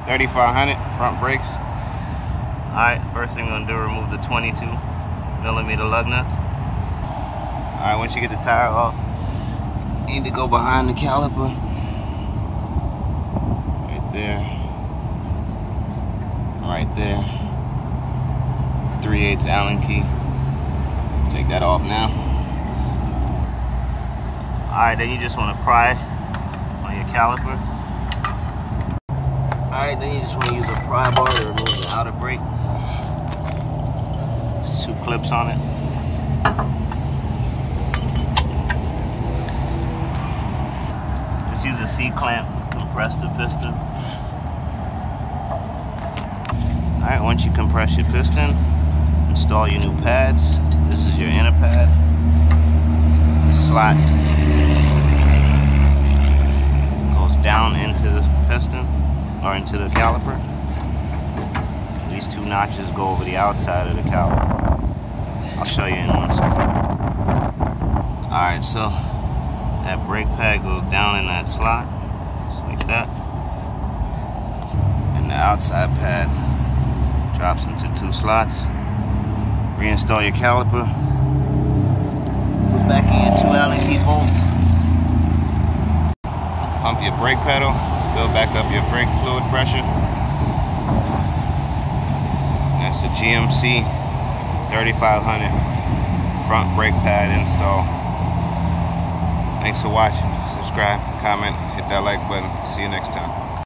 3500 front brakes. Alright, first thing we're gonna do, remove the 22mm lug nuts. Alright, once you get the tire off, you need to go behind the caliper. Right there. Right there. 3/8 Allen key. Take that off now. Alright, then you just want to pry on your caliper. Alright, then you just want to use a pry bar to remove the outer brake. There's 2 clips on it. Just use a C-clamp, compress the piston. Alright, once you compress your piston, install your new pads. This is your inner pad. The slot goes down into the piston, or into the caliper. These 2 notches go over the outside of the caliper. I'll show you in 1 second. Alright, so that brake pad goes down in that slot, just like that. And the outside pad drops into 2 slots. Reinstall your caliper. Put back in your 2 Allen key bolts. Pump your brake pedal. Build back up your brake fluid pressure. That's a GMC 3500 front brake pad install. Thanks for watching. Subscribe, comment, hit that like button. See you next time.